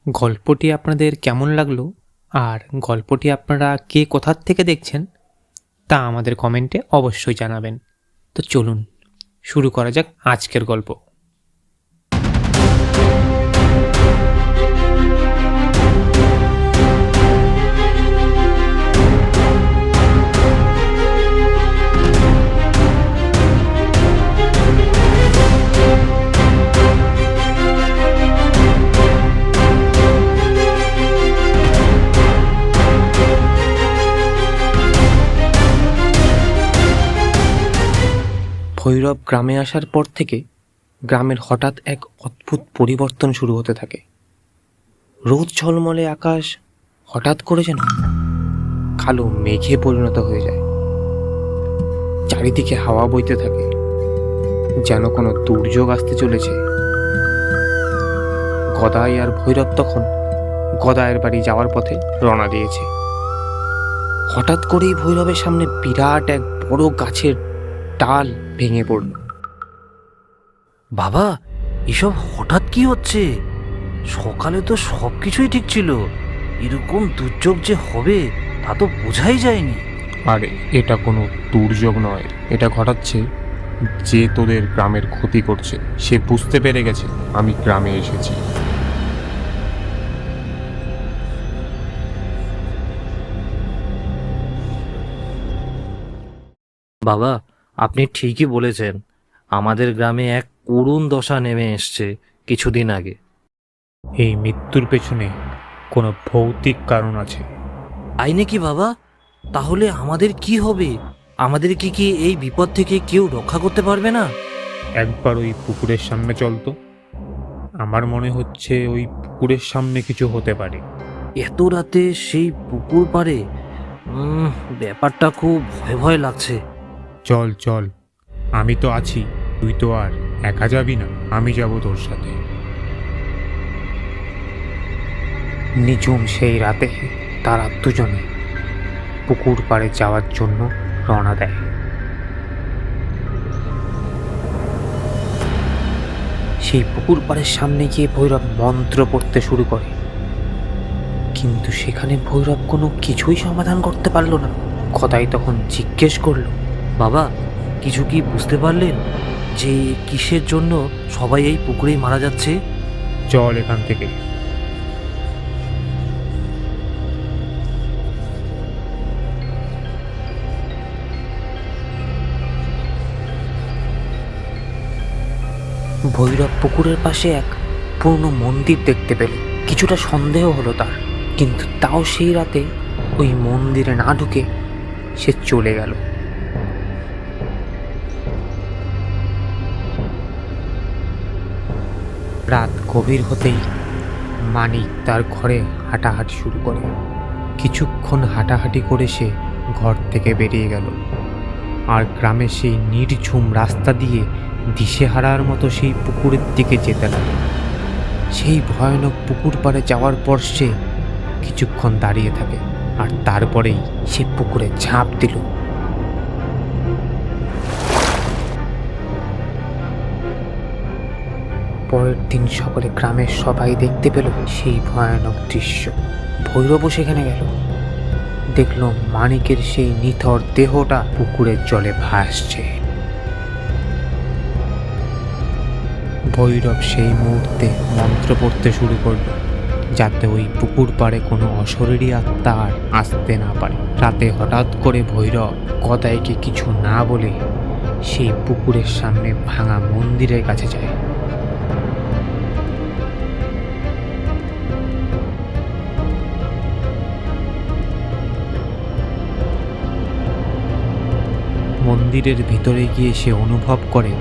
গল্পটি আপনাদের কেমন লাগলো আর গল্পটি আপনারা কে কোথার থেকে দেখছেন তা আমাদের কমেন্টে অবশ্যই জানাবেন। তো চলুন শুরু করা যাক আজকের গল্প। ভৈরব গ্রামে আসার পর থেকে গ্রামের হঠাৎ এক অদ্ভুত পরিবর্তন শুরু হতে থাকে। রোদ ঝলমলে আকাশ হঠাৎ করে যেন কালো মেঘে পরিণত হয়ে যায়। চারিদিকে হাওয়া বইতে থাকে, যেন কোনো দুর্যোগ আসতে চলেছে। গদাই আর ভৈরব তখন গদায়ের বাড়ি যাওয়ার পথে রওনা দিয়েছে। হঠাৎ করেই ভৈরবের সামনে বিরাট এক বড় গাছের ডাল ভেঙে পড়ল। বাবা, এসব হঠাৎ কি হচ্ছে? সকালে তো সব কিছুই ঠিক ছিল, এরকম দুর্যোগ যে হবে তা তো বোঝাই যায়নি। আরে এটা কোনো দুর্যোগ নয়, এটা ঘটাচ্ছে যে তোদের গ্রামের ক্ষতি করছে। সে বুঝতে পেরে গেছে আমি গ্রামে এসেছি। বাবা, আপনি ঠিকই বলেছেন, আমাদের গ্রামে এক করুণ দশা নেমে এসছে কিছুদিন আগে। এই মৃত্যুর পেছনে কোনো ভৌতিক কারণ আছে। তাই নাকি বাবা? তাহলে আমাদের কি হবে? আমাদের কি এই বিপদ থেকে কেউ রক্ষা করতে পারবে না? একবার ওই পুকুরের সামনে চলতো, আমার মনে হচ্ছে ওই পুকুরের সামনে কিছু হতে পারে। এত রাতে সেই পুকুর পাড়ে ব্যাপারটা খুব ভয় ভয় লাগছে। চল চল, আমি তো আছি, তুই তো আর একা যাবি না, আমি যাব তোর সাথে। নিঝুম সেই রাতে তারা দুজনে পুকুর পাড়ে যাওয়ার জন্য রওনা দেয়। সেই পুকুর পাড়ের সামনে গিয়ে ভৈরব মন্ত্র পড়তে শুরু করে, কিন্তু সেখানে ভৈরব কোনো কিছুই সমাধান করতে পারল না। খোদাই তখন জিজ্ঞেস করলো, বাবা, কিছু কি বুঝতে পারলেন যে কিসের জন্য সবাই এই পুকুরেই মারা যাচ্ছে? চল এখান থেকে। ভৈরব পুকুরের পাশে এক পুরনো মন্দির দেখতে পেল। কিছুটা সন্দেহ হলো তার, কিন্তু তাও সেই রাতে ওই মন্দিরে না ঢুকে সে চলে গেল। রাত গভীর হতেই মানিক তার ঘরে হাঁটাহাঁটি শুরু করে। কিছুক্ষণ হাঁটাহাঁটি করে সে ঘর থেকে বেরিয়ে গেল, আর গ্রামে সেই নির্ঝুম রাস্তা দিয়ে দিশেহারার মতো সেই পুকুরের দিকে যেতে লাগল। সেই ভয়ানক পুকুর পাড়ে যাওয়ার পর সে কিছুক্ষণ দাঁড়িয়ে থাকে, আর তারপরেই সে পুকুরে ঝাঁপ দিল। পরের দিন সকালে গ্রামের সবাই দেখতে পেল সেই ভয়ানক দৃশ্য। ভৈরবও সেখানে গেল, দেখল মানিকের সেই নিথর দেহটা পুকুরের জলে ভাসছে। ভৈরব সেই মুহূর্তে মন্ত্র পড়তে শুরু করলো, যাতে ওই পুকুর পাড়ে কোনো অশরীরী আত্মা আর আসতে না পারে। রাতে হঠাৎ করে ভৈরব গদাইকে কিছু না বলে সেই পুকুরের সামনে ভাঙা মন্দিরের কাছে যায়। মন্দিরের ভিতরে গিয়ে সে অনুভব করে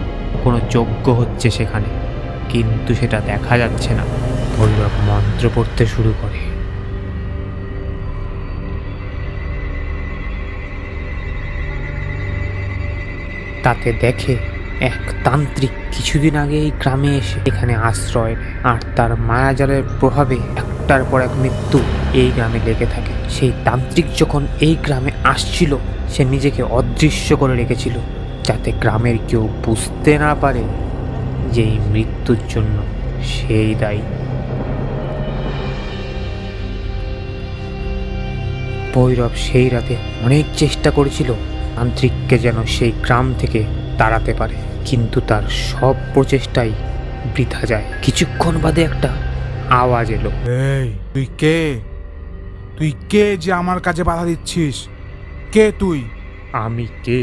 কোনো যজ্ঞ হচ্ছে সেখানে, কিন্তু সেটা দেখা যাচ্ছে না। ভৈরব মন্ত্র পড়তে শুরু করে। তাতে দেখে এক তান্ত্রিক কিছুদিন আগে এই গ্রামে এসে এখানে আশ্রয় নেয়, আর তার মায়াজালের প্রভাবে একটার পর এক মৃত্যু এই গ্রামে লেগে থাকে। সেই তান্ত্রিক যখন এই গ্রামে আসছিল, সে নিজেকে অদৃশ্য করে রেখেছিল, যাতে গ্রামের কেউ বুঝতে না পারে যে এই মৃত্যুর জন্য সেই দায়ী। ভৈরব সেই রাতে অনেক চেষ্টা করেছিল তান্ত্রিককে যেন সেই গ্রাম থেকে তাড়াতে পারে, কিন্তু তার সব প্রচেষ্টাই বৃথা যায়। কিছুক্ষণ বাদে একটা আওয়াজ এলো। এই তুই কে? তুই কে যে আমার কাজে বাধা দিচ্ছিস? কে তুই? আমি কে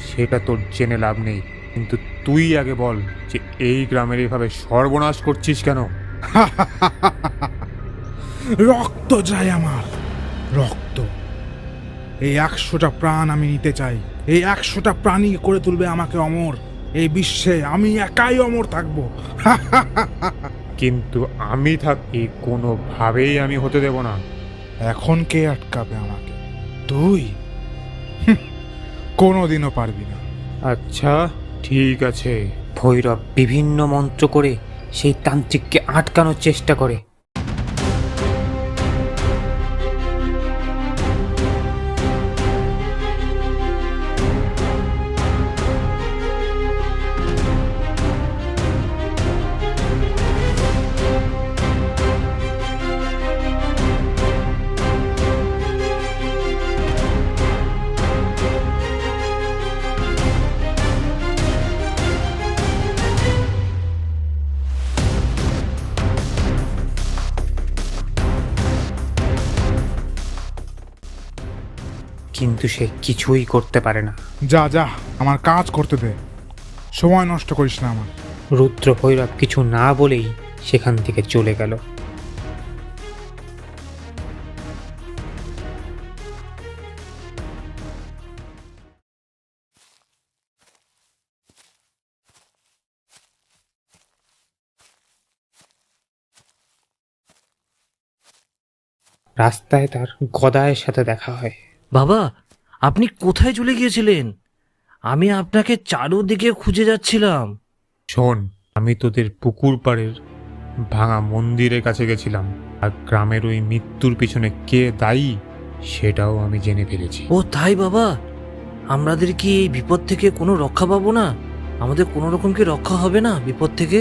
সেটা তোর জেনে লাভ নেই, কিন্তু তুই আগে বল যে এই গ্রামের এইভাবে সর্বনাশ করছিস কেন? রক্ত চাই আমার, রক্ত। এই 100টা প্রাণ আমি নিতে চাই। এই 100টা প্রাণী করে তুলবে আমাকে অমর। এই বিশ্বে আমি একাই অমর থাকবো। কিন্তু আমি থাকি কোনোভাবেই আমি হতে দেব না। এখন কে আটকাবে আমাকে? তুই কোনোদিনও পারবি না। আচ্ছা ঠিক আছে। ভৈরব বিভিন্ন মন্ত্র করে সেই তান্ত্রিককে আটকানোর চেষ্টা করে। কিন্তু সে কিছুই করতে পারে না। যা যা, আমার কাজ করতে দে, সময় নষ্ট করিস না আমার। রুদ্র ভৈরব কিছু না বলেই সেখান থেকে চলে গেল। রাস্তায় তার গদায়ের সাথে দেখা হয়। বাবা, আপনি কোথায় চলে গিয়েছিলেন? আমি আপনাকে চারোদিকে খুঁজে যাচ্ছিলাম। শোন, আমি তোদের পুকুর পাড়ের ভাঙা মন্দিরের কাছে গেছিলাম, আর গ্রামের ওই মৃত্যুর পিছনে কে দায়ী সেটাও আমি জেনে ফেলেছি। ও তাই বাবা, আমাদের কি এই বিপদ থেকে কোনো রক্ষা পাবো না? আমাদের কোনো রকম কি রক্ষা হবে না বিপদ থেকে?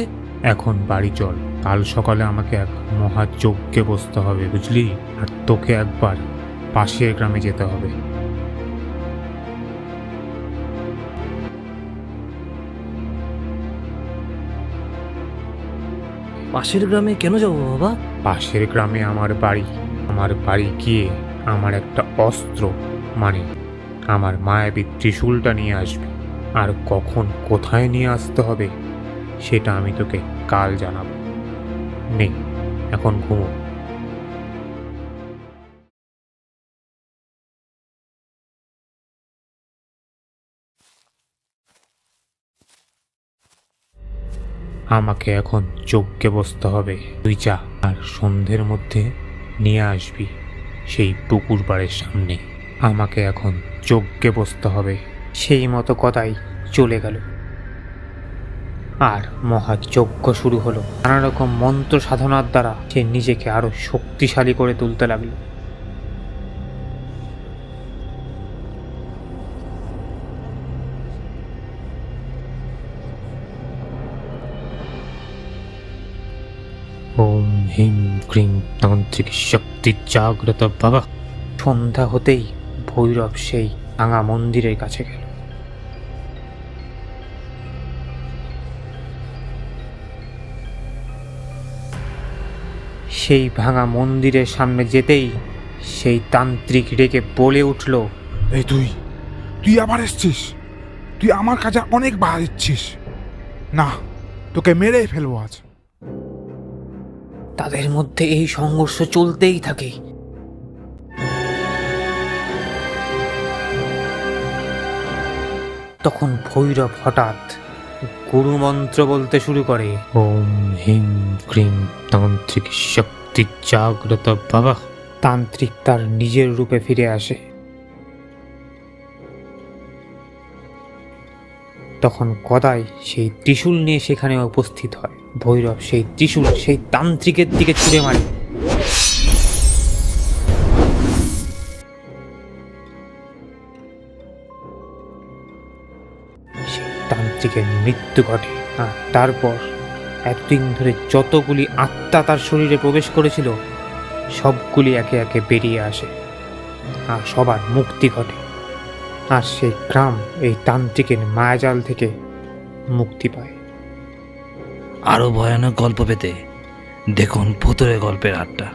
এখন বাড়ি চল, কাল সকালে আমাকে এক মহাযজ্ঞে বসতে হবে, বুঝলি? আর তোকে একবার পাশের গ্রামে যেতে হবে। পাশের গ্রামে কেন যাবো বাবা? পাশের গ্রামে আমার বাড়ি গিয়ে আমার একটা অস্ত্র, মানে আমার মায়াবী ত্রিশূলটা নিয়ে আসবি। আর কখন কোথায় নিয়ে আসতে হবে সেটা আমি তোকে কাল জানাবো। নে, এখন ঘুমো। আমাকে এখন যজ্ঞে বসতে হবে, তুই যা, আর সন্ধ্যের মধ্যে নিয়ে আসবি সেই পুকুর পাড়ের সামনে। আমাকে এখন যজ্ঞে বসতে হবে। সেই মতো গদাই চলে গেল, আর মহাযজ্ঞ শুরু হলো। নানা রকম মন্ত্র সাধনার দ্বারা সে নিজেকে আরো শক্তিশালী করে তুলতে লাগলো। ওম হিম ক্রিম তান্ত্রিক শক্তি জাগ্রত বাবা। সন্ধ্যা হতেই ভৈরব সেই ভাঙা মন্দিরের কাছে গেল। সেই ভাঙা মন্দিরের সামনে যেতেই সেই তান্ত্রিক রেগে বলে উঠল, এই তুই তুই আবার এসছিস? তুই আমার কাজে অনেক বাধা দিচ্ছিস। না, তোকে মেরেই ফেলবো আজ। তাদের মধ্যে এই সংঘর্ষ চলতেই থাকে। তখন ভৈরব হঠাৎ গুরুমন্ত্র বলতে শুরু করে। ওম হিম ক্রিম তান্ত্রিক শক্তি জাগ্রত বাবা। তান্ত্রিক তার নিজের রূপে ফিরে আসে। তখন গদাই সেই ত্রিশূল নিয়ে সেখানে উপস্থিত হয়। ভৈরব সেই ত্রিশূল সেই তান্ত্রিকের দিকে ছুঁড়ে মারে। সেই তান্ত্রিকের মৃত্যু ঘটে। আর তারপর এতদিন ধরে যতগুলি আত্মা তার শরীরে প্রবেশ করেছিল সবগুলি একে একে বেরিয়ে আসে। আর সবার মুক্তি ঘটে, আর সেই গ্রাম এই তান্ত্রিকের মায়াজাল থেকে মুক্তি পায়। আরও ভয়ানক গল্প পেতে দেখুন ভূতুরে গল্পের আড্ডা।